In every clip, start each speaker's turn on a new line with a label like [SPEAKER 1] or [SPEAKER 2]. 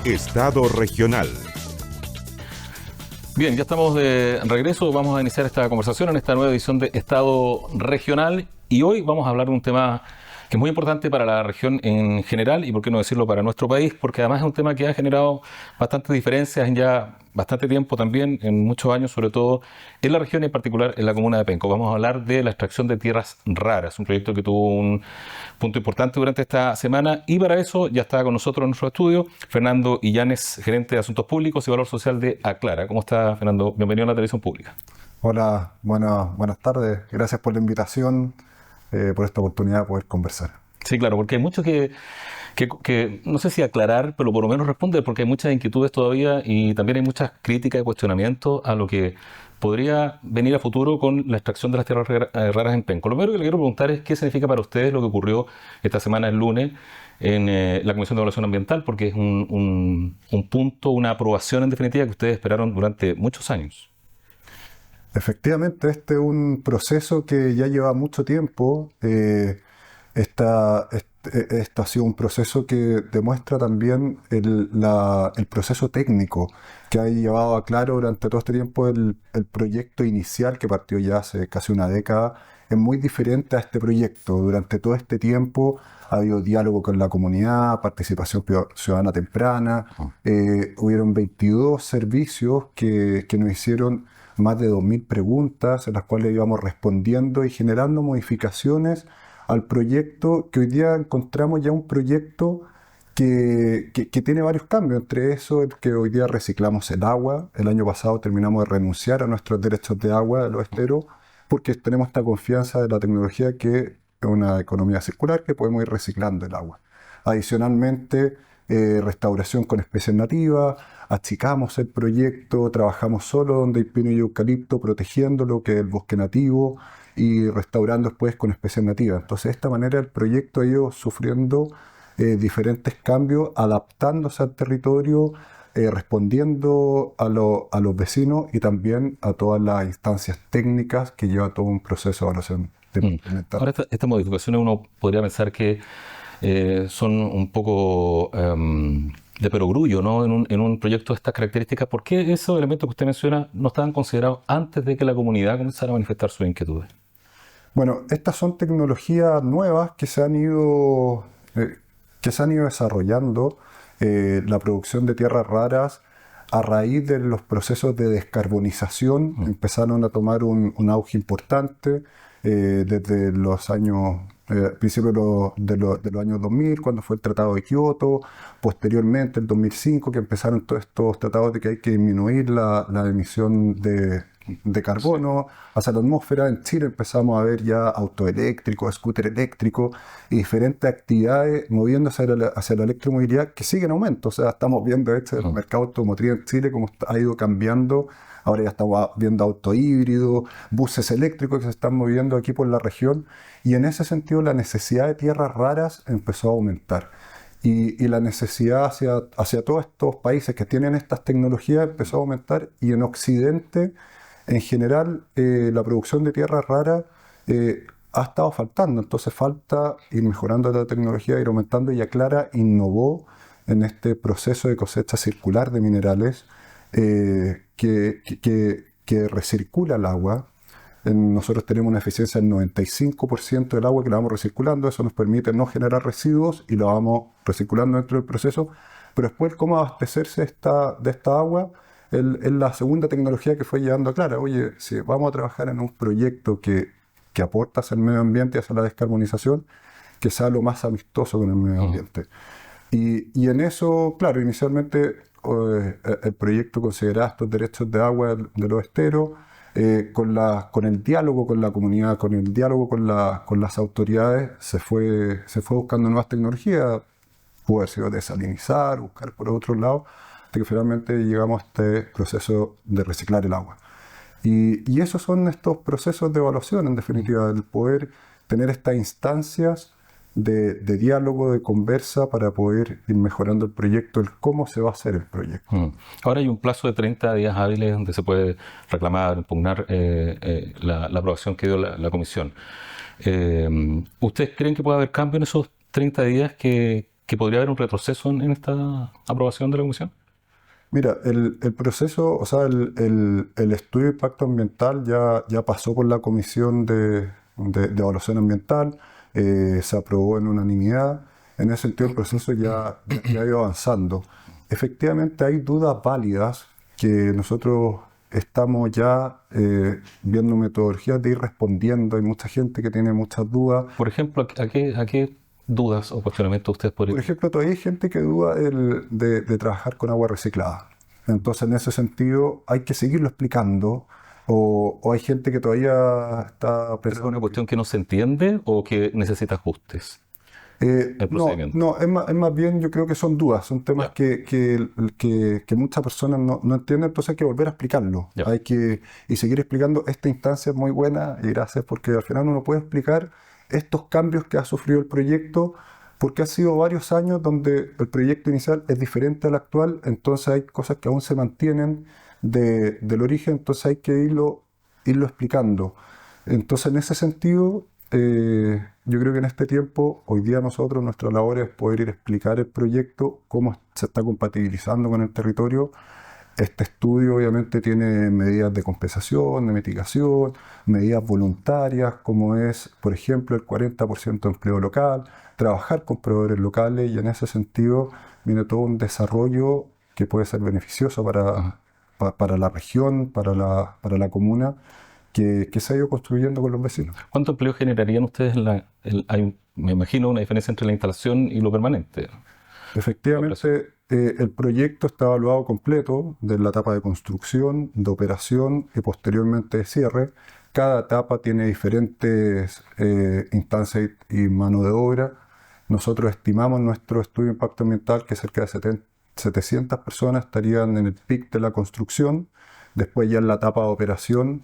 [SPEAKER 1] Estado regional.
[SPEAKER 2] Bien, ya estamos de regreso. Vamos a iniciar esta conversación en esta nueva edición de Estado regional y hoy vamos a hablar de un tema que es muy importante para la región en general y, por qué no decirlo, para nuestro país, porque además es un tema que ha generado bastantes diferencias en ya bastante tiempo también, en muchos años, sobre todo en la región y en particular en la comuna de Penco. Vamos a hablar de la extracción de tierras raras, un proyecto que tuvo un punto importante durante esta semana y para eso ya está con nosotros en nuestro estudio Fernando Illanes, gerente de Asuntos Públicos y Valor Social de Aclara. ¿Cómo está, Fernando? Bienvenido a la televisión pública.
[SPEAKER 3] Hola, buenas tardes. Gracias por la invitación, por esta oportunidad de poder conversar.
[SPEAKER 2] Sí, claro, porque hay mucho que no sé si aclarar, pero por lo menos responder, porque hay muchas inquietudes todavía y también hay muchas críticas y cuestionamientos a lo que podría venir a futuro con la extracción de las tierras raras en Penco. Lo primero que le quiero preguntar es qué significa para ustedes lo que ocurrió esta semana, el lunes, en la Comisión de Evaluación Ambiental, porque es un punto, una aprobación en definitiva que ustedes esperaron durante muchos años.
[SPEAKER 3] Efectivamente, este es un proceso que ya lleva mucho tiempo. Esto ha sido un proceso que demuestra también el proceso técnico que ha llevado a Claro durante todo este tiempo. El proyecto inicial, que partió ya hace casi una década, es muy diferente a este proyecto. Durante todo este tiempo ha habido diálogo con la comunidad, participación ciudadana temprana. Hubieron 22 servicios que nos hicieron más de 2.000 preguntas, en las cuales íbamos respondiendo y generando modificaciones al proyecto, que hoy día encontramos ya un proyecto que tiene varios cambios. Entre eso, el que hoy día reciclamos el agua. El año pasado terminamos de renunciar a nuestros derechos de agua de los esteros, porque tenemos esta confianza de la tecnología, que es una economía circular, que podemos ir reciclando el agua. Adicionalmente, restauración con especies nativas. Achicamos el proyecto, trabajamos solo donde hay pino y eucalipto, protegiendo lo que es el bosque nativo y restaurando después con especies nativas. Entonces, de esta manera el proyecto ha ido sufriendo diferentes cambios, adaptándose al territorio, respondiendo a los vecinos y también a todas las instancias técnicas que lleva todo un proceso de evaluación ambiental.
[SPEAKER 2] Ahora, estas modificaciones uno podría pensar que son un poco de perogrullo, ¿no? En un proyecto de estas características. ¿Por qué esos elementos que usted menciona no estaban considerados antes de que la comunidad comenzara a manifestar sus inquietudes?
[SPEAKER 3] Bueno, estas son tecnologías nuevas que se han ido desarrollando. La producción de tierras raras, a raíz de los procesos de descarbonización, empezaron a tomar un auge importante desde los años, principios de los años 2000, cuando fue el Tratado de Kioto. Posteriormente, el 2005, que empezaron todos estos tratados de que hay que disminuir la emisión de carbono hacia la atmósfera. En Chile empezamos a ver ya autos eléctricos, scooter eléctricos y diferentes actividades moviéndose hacia la electromovilidad, que sigue en aumento. O sea, estamos viendo el mercado automotriz en Chile cómo ha ido cambiando. Ahora ya estamos viendo autos híbridos, buses eléctricos que se están moviendo aquí por la región, y en ese sentido la necesidad de tierras raras empezó a aumentar. Y la necesidad hacia todos estos países que tienen estas tecnologías empezó a aumentar, y en Occidente en general la producción de tierras raras ha estado faltando. Entonces falta ir mejorando la tecnología, ir aumentando, y Aclara innovó en este proceso de cosecha circular de minerales que recircula el agua. Nosotros tenemos una eficiencia del 95% del agua que la vamos recirculando. Eso nos permite no generar residuos y lo vamos recirculando dentro del proceso. Pero después, cómo abastecerse de esta agua es la segunda tecnología que fue llevando a Aclara. Oye, si vamos a trabajar en un proyecto que aporta hacia el medio ambiente y hacia la descarbonización, que sea lo más amistoso con el medio ambiente. Y en eso, claro, inicialmente el proyecto consideraba estos derechos de agua de los esteros, con el diálogo con la comunidad, con el diálogo con las autoridades, se fue buscando nuevas tecnologías. Pudo haber sido desalinizar, buscar por otro lado, hasta que finalmente llegamos a este proceso de reciclar el agua. Y esos son estos procesos de evaluación, en definitiva, el poder tener estas instancias de diálogo, de conversa, para poder ir mejorando el proyecto, el cómo se va a hacer el proyecto.
[SPEAKER 2] Ahora hay un plazo de 30 días hábiles donde se puede reclamar, impugnar la aprobación que dio la comisión. ¿Ustedes creen que puede haber cambio en esos 30 días que que podría haber un retroceso en esta aprobación de la comisión?
[SPEAKER 3] Mira, el proceso, o sea, el estudio de impacto ambiental ya pasó por la comisión de evaluación ambiental, se aprobó en unanimidad. En ese sentido, el proceso ya ha ido avanzando. Efectivamente, hay dudas válidas que nosotros estamos ya viendo metodologías de ir respondiendo. Hay mucha gente que tiene muchas dudas.
[SPEAKER 2] Por ejemplo, a qué dudas o cuestionamientos ustedes
[SPEAKER 3] Por
[SPEAKER 2] podrían?
[SPEAKER 3] ejemplo, todavía hay gente que duda de trabajar con agua reciclada. Entonces, en ese sentido, hay que seguirlo explicando. O hay gente que todavía está
[SPEAKER 2] ¿Pero es una
[SPEAKER 3] pensando que...
[SPEAKER 2] cuestión que no se entiende o que necesita ajustes el procedimiento?
[SPEAKER 3] No, es más bien, yo creo que son dudas, son temas
[SPEAKER 2] Ya,
[SPEAKER 3] que muchas personas no entienden, entonces hay que volver a explicarlo.
[SPEAKER 2] ya.
[SPEAKER 3] Y seguir explicando. Esta instancia es muy buena y gracias, porque al final uno puede explicar estos cambios que ha sufrido el proyecto, porque ha sido varios años donde el proyecto inicial es diferente al actual, entonces hay cosas que aún se mantienen del origen, entonces hay que irlo explicando. Entonces, en ese sentido, yo creo que en este tiempo, hoy día nosotros, nuestra labor es poder ir a explicar el proyecto, cómo se está compatibilizando con el territorio. Este estudio obviamente tiene medidas de compensación, de mitigación, medidas voluntarias, como es, por ejemplo, el 40% de empleo local, trabajar con proveedores locales, y en ese sentido viene todo un desarrollo que puede ser beneficioso para la región, para la comuna, que se ha ido construyendo con los vecinos.
[SPEAKER 2] ¿Cuánto empleo generarían ustedes me imagino una diferencia entre la instalación y lo permanente?
[SPEAKER 3] Efectivamente, el proyecto está evaluado completo, de la etapa de construcción, de operación y posteriormente de cierre. Cada etapa tiene diferentes instancias y mano de obra. Nosotros estimamos en nuestro estudio de impacto ambiental que cerca de 700 personas estarían en el pic de la construcción. Después ya en la etapa de operación,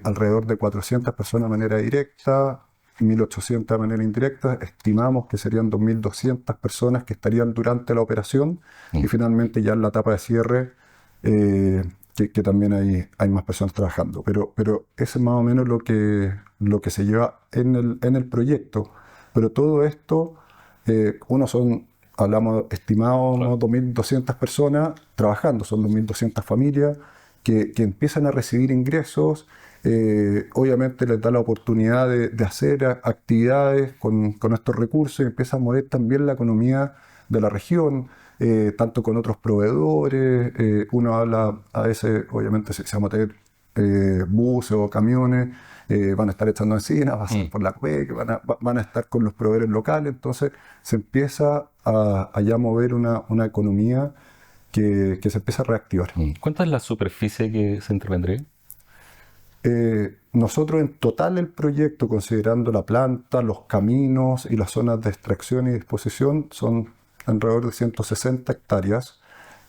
[SPEAKER 3] alrededor de 400 personas de manera directa, 1.800 de manera indirecta. Estimamos que serían 2.200 personas que estarían durante la operación, y finalmente ya en la etapa de cierre, que también hay más personas trabajando. Pero ese es más o menos lo que se lleva en el proyecto. Pero todo esto, hablamos estimados unos 2.200 personas trabajando, son 2.200 familias que empiezan a recibir ingresos. Obviamente les da la oportunidad de hacer actividades con estos recursos, y empieza a mover también la economía de la región, tanto con otros proveedores. Uno habla a veces, obviamente, si vamos a tener buses o camiones, van a estar echando encina, va a ser por la CUEC, van a estar con los proveedores locales, entonces se empieza a ya mover una economía que se empieza a reactivar.
[SPEAKER 2] ¿Cuánta es la superficie que se intervendría?
[SPEAKER 3] Nosotros en total el proyecto, considerando la planta, los caminos y las zonas de extracción y disposición, son alrededor de 160 hectáreas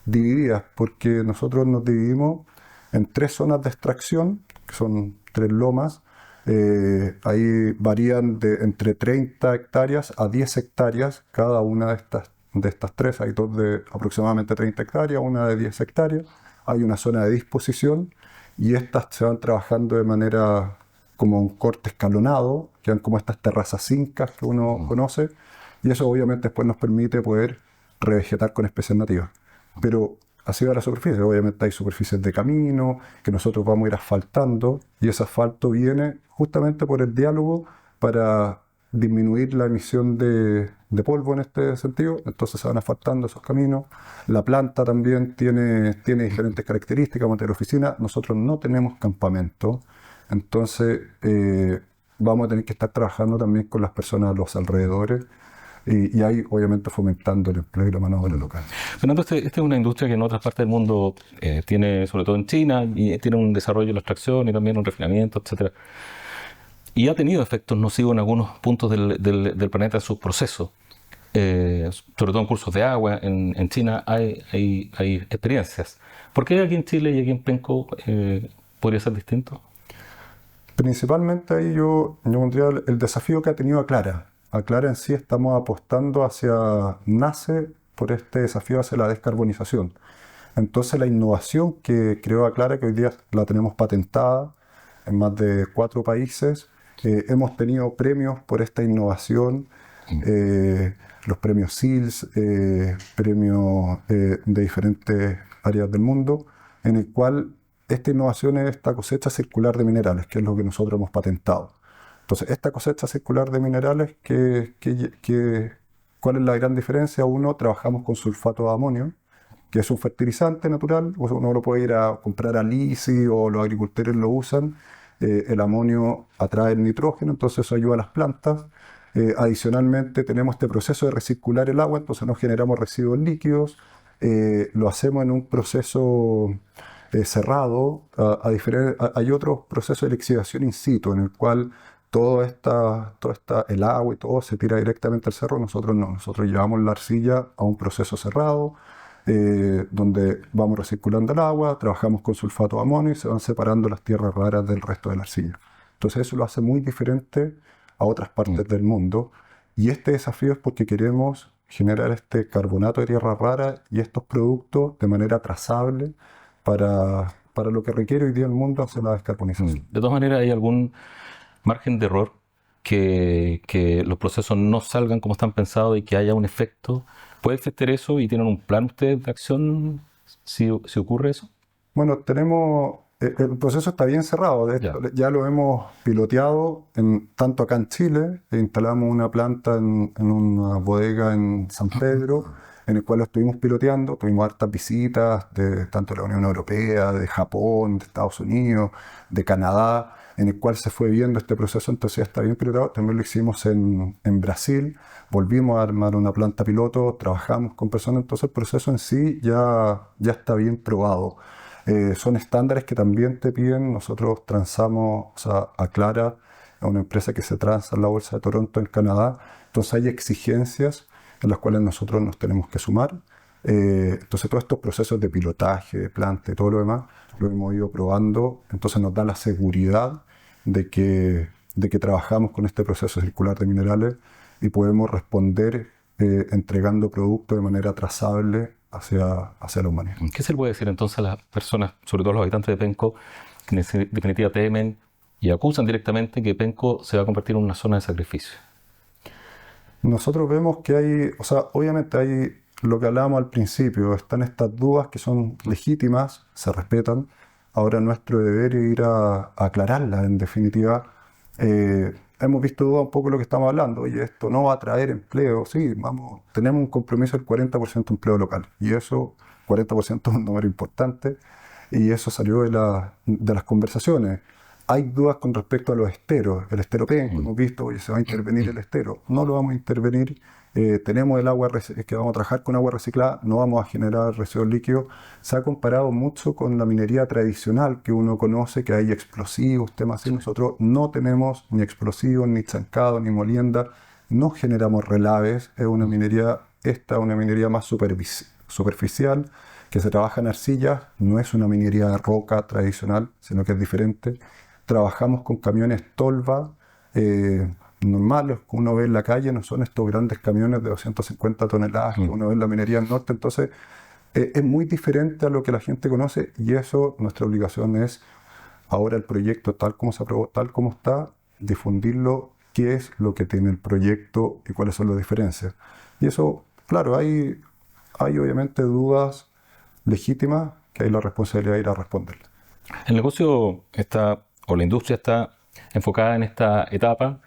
[SPEAKER 3] divididas, porque nosotros nos dividimos en 3 zonas de extracción, que son 3 lomas. Ahí varían entre 30 hectáreas a 10 hectáreas cada una de estas 3. Hay 2 de aproximadamente 30 hectáreas, una de 10 hectáreas. Hay una zona de disposición, y estas se van trabajando de manera como un corte escalonado, quedan como estas terrazas incas que uno conoce, y eso obviamente después nos permite poder revegetar con especies nativas. Pero así va la superficie. Obviamente hay superficies de camino que nosotros vamos a ir asfaltando, y ese asfalto viene justamente por el diálogo para disminuir la emisión de polvo en este sentido. Entonces se van asfaltando esos caminos. La planta también tiene diferentes características. Como en la oficina, nosotros no tenemos campamento, entonces vamos a tener que estar trabajando también con las personas a los alrededores, y ahí obviamente fomentando el empleo y la mano de obra local.
[SPEAKER 2] Fernando, esta es una industria que en otras partes del mundo tiene, sobre todo en China, y tiene un desarrollo de la extracción y también un refinamiento, etcétera. Y ha tenido efectos nocivos en algunos puntos del planeta en sus procesos. Sobre todo en cursos de agua, en China hay experiencias. ¿Por qué aquí en Chile y aquí en Penco podría ser distinto?
[SPEAKER 3] Principalmente ahí yo pondría el desafío que ha tenido Aclara. Aclara en sí estamos apostando nace por este desafío hacia la descarbonización. Entonces la innovación que creó Aclara, que hoy día la tenemos patentada en más de 4 países, hemos tenido premios por esta innovación los premios SEALS, premios de diferentes áreas del mundo, en el cual esta innovación es esta cosecha circular de minerales, que es lo que nosotros hemos patentado. Entonces, esta cosecha circular de minerales, ¿cuál es la gran diferencia? Uno, trabajamos con sulfato de amonio, que es un fertilizante natural, o sea, uno lo puede ir a comprar a Lisi o los agricultores lo usan. El amonio atrae el nitrógeno, entonces eso ayuda a las plantas. Adicionalmente tenemos este proceso de recircular el agua, entonces no generamos residuos líquidos. Lo hacemos en un proceso cerrado. Hay otros procesos de lixiviación in situ, en el cual el agua y todo se tira directamente al cerro. Nosotros no, nosotros llevamos la arcilla a un proceso cerrado, donde vamos recirculando el agua, trabajamos con sulfato de amonio y se van separando las tierras raras del resto de la arcilla. Entonces eso lo hace muy diferente a otras partes del mundo, y este desafío es porque queremos generar este carbonato de tierra rara y estos productos de manera trazable para lo que requiere hoy día el mundo hacia la descarbonización.
[SPEAKER 2] De todas maneras, ¿hay algún margen de error que los procesos no salgan como están pensados y que haya un efecto? ¿Puede existir eso y tienen un plan ustedes de acción si ocurre eso?
[SPEAKER 3] Bueno, el proceso está bien cerrado. De hecho, ya lo hemos piloteado tanto acá en Chile. Instalamos una planta en una bodega en San Pedro, en el cual lo estuvimos piloteando. Tuvimos hartas visitas tanto de la Unión Europea, de Japón, de Estados Unidos, de Canadá, en el cual se fue viendo este proceso. Entonces ya está bien pilotado. También lo hicimos en Brasil. Volvimos a armar una planta piloto, trabajamos con personas. Entonces el proceso en sí ya está bien probado. Son estándares que también te piden. Nosotros transamos, o sea, Aclara es una empresa que se transa en la Bolsa de Toronto en Canadá. Entonces hay exigencias en las cuales nosotros nos tenemos que sumar. Entonces todos estos procesos de pilotaje, de planta y todo lo demás, lo hemos ido probando. Entonces nos da la seguridad de que trabajamos con este proceso circular de minerales y podemos responder entregando productos de manera trazable hacia la humanidad.
[SPEAKER 2] ¿Qué se le puede decir entonces a las personas, sobre todo a los habitantes de Penco, que en definitiva temen y acusan directamente que Penco se va a convertir en una zona de sacrificio?
[SPEAKER 3] Nosotros vemos que obviamente hay lo que hablábamos al principio, están estas dudas que son legítimas, se respetan. Ahora nuestro deber es ir a aclararlas, en definitiva. Hemos visto duda un poco de lo que estamos hablando. Oye, esto no va a traer empleo. Sí, tenemos un compromiso del 40% de empleo local. Y eso, 40% es un número importante. Y eso salió de las conversaciones. Hay dudas con respecto a los esteros. El estero Penco, hemos visto, oye, se va a intervenir el estero. No lo vamos a intervenir. Tenemos el agua que vamos a trabajar con agua reciclada, no vamos a generar residuos líquidos. Se ha comparado mucho con la minería tradicional que uno conoce, que hay explosivos, temas así. Nosotros no tenemos ni explosivos, ni chancado, ni molienda, no generamos relaves. Es una minería, una minería más superficial, que se trabaja en arcillas, no es una minería de roca tradicional, sino que es diferente. Trabajamos con camiones tolva, normales que uno ve en la calle, no son estos grandes camiones de 250 toneladas que uno ve en la minería del norte. Entonces es muy diferente a lo que la gente conoce, y eso, nuestra obligación es ahora el proyecto tal como se aprobó, tal como está, difundirlo, qué es lo que tiene el proyecto y cuáles son las diferencias. Y eso, claro, hay obviamente dudas legítimas que hay la responsabilidad de ir a responderlas.
[SPEAKER 2] El negocio o la industria está enfocada en esta etapa,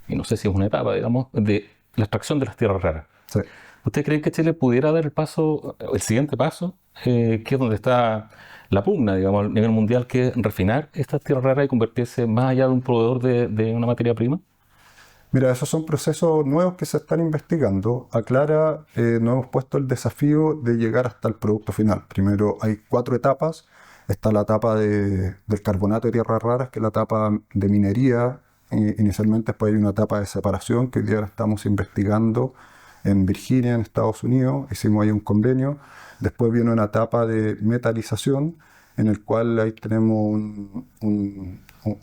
[SPEAKER 2] y no sé si es una etapa, digamos, de la extracción de las tierras raras.
[SPEAKER 3] Sí.
[SPEAKER 2] ¿Usted cree que Chile pudiera dar el siguiente paso, que es donde está la pugna, digamos, a nivel mundial, que es refinar estas tierras raras y convertirse más allá de un proveedor de una materia prima?
[SPEAKER 3] Mira, esos son procesos nuevos que se están investigando. Aclara, nos hemos puesto el desafío de llegar hasta el producto final. Primero hay 4 etapas. Está la etapa del carbonato de tierras raras, que es la etapa de minería. Inicialmente, después hay una etapa de separación que hoy día la estamos investigando en Virginia, en Estados Unidos. Hicimos ahí un convenio. Después viene una etapa de metalización, en el cual ahí tenemos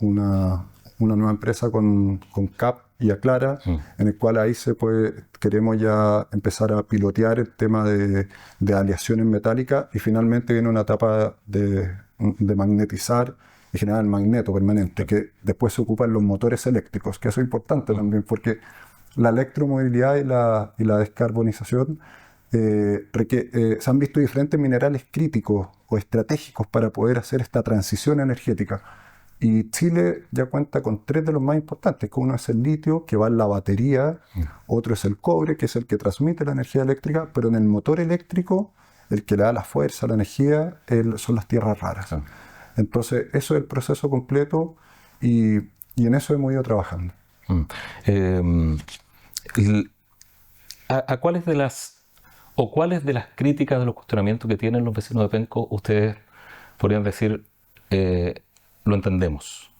[SPEAKER 3] una nueva empresa con CAP y Aclara, en el cual ahí queremos ya empezar a pilotear el tema de aleaciones metálicas, y finalmente viene una etapa de magnetizar y generar el magneto permanente, que después se ocupan los motores eléctricos, que eso es importante también, porque la electromovilidad y la descarbonización se han visto diferentes minerales críticos o estratégicos para poder hacer esta transición energética. Y Chile ya cuenta con 3 de los más importantes, que uno es el litio, que va en la batería, otro es el cobre, que es el que transmite la energía eléctrica, pero en el motor eléctrico, el que le da la fuerza, la energía, son las tierras raras. Entonces, eso es el proceso completo y en eso hemos ido trabajando.
[SPEAKER 2] ¿Cuáles de las críticas de los cuestionamientos que tienen los vecinos de Penco ustedes podrían decir lo entendemos?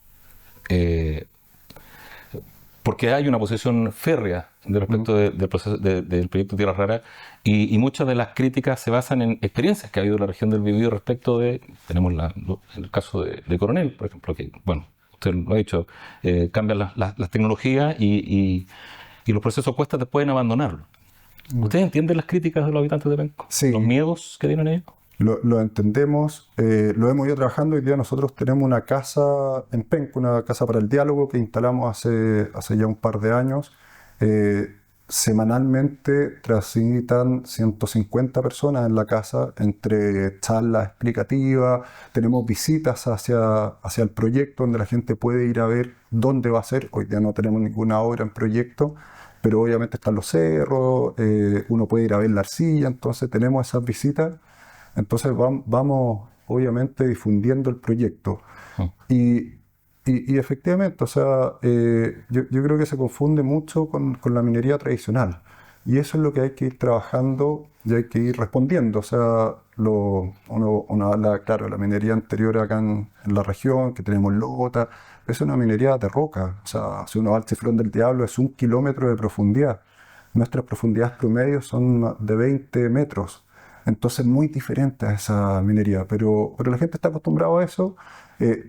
[SPEAKER 2] Porque hay una posición férrea respecto del proyecto Tierra Rara y muchas de las críticas se basan en experiencias que ha habido en la región del Biobío respecto de, tenemos el caso de Coronel, por ejemplo, que, bueno, usted lo ha dicho, cambian las tecnologías y los procesos cuesta después en abandonarlo. ¿Ustedes entienden las críticas de los habitantes de Penco?
[SPEAKER 3] Sí.
[SPEAKER 2] ¿Los miedos que tienen ellos?
[SPEAKER 3] Lo entendemos, lo hemos ido trabajando. Hoy día nosotros tenemos una casa en Penco, una casa para el diálogo que instalamos hace ya un par de años. Semanalmente transitan 150 personas en la casa, entre charlas explicativas, tenemos visitas hacia el proyecto donde la gente puede ir a ver dónde va a ser. Hoy día no tenemos ninguna obra en proyecto, pero obviamente están los cerros, uno puede ir a ver la arcilla, entonces tenemos esas visitas. Entonces vamos obviamente difundiendo el proyecto. Y efectivamente, o sea, yo creo que se confunde mucho con la minería tradicional. Y eso es lo que hay que ir trabajando y hay que ir respondiendo. O sea, uno habla, claro, de la minería anterior acá en la región, que tenemos Lota, es una minería de roca. O sea, si uno va al Cifrón del Diablo es 1 kilómetro de profundidad. Nuestras profundidades promedio son de 20 metros. Entonces muy diferente a esa minería, pero la gente está acostumbrada a eso.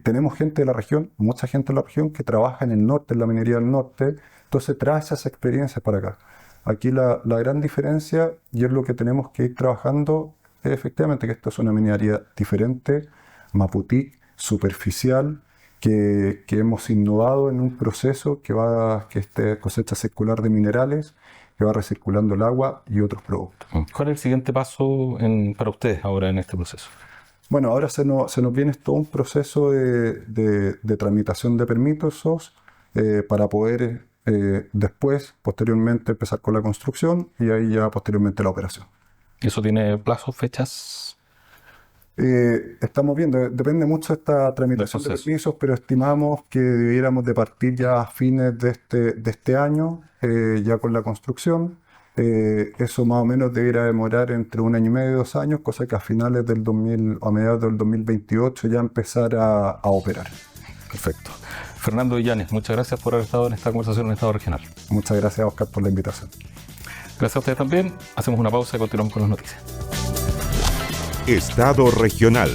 [SPEAKER 3] Tenemos gente de la región, mucha gente de la región que trabaja en el norte, en la minería del norte, entonces trae esas experiencias para acá. Aquí la gran diferencia, y es lo que tenemos que ir trabajando, es efectivamente que esto es una minería diferente, maputic, superficial, que hemos innovado en un proceso que es cosecha circular de minerales, que va recirculando el agua y otros productos.
[SPEAKER 2] ¿Cuál es el siguiente paso para ustedes ahora en este proceso?
[SPEAKER 3] Bueno, ahora se nos viene todo un proceso de tramitación de permisos para poder después, posteriormente, empezar con la construcción y ahí ya posteriormente la operación.
[SPEAKER 2] ¿Eso tiene plazos, fechas?
[SPEAKER 3] Estamos viendo, depende mucho de esta tramitación de permisos, pero estimamos que debiéramos de partir ya a fines de este año, ya con la construcción. Eso más o menos debiera demorar entre 1 año y medio, 2 años, cosa que a finales a mediados del 2028 ya empezar a operar.
[SPEAKER 2] Perfecto. Fernando Illanes, muchas gracias por haber estado en esta conversación en Estado Regional.
[SPEAKER 3] Muchas gracias, Oscar, por la invitación.
[SPEAKER 2] Gracias a ustedes también. Hacemos una pausa y continuamos con las noticias.
[SPEAKER 1] Estado Regional.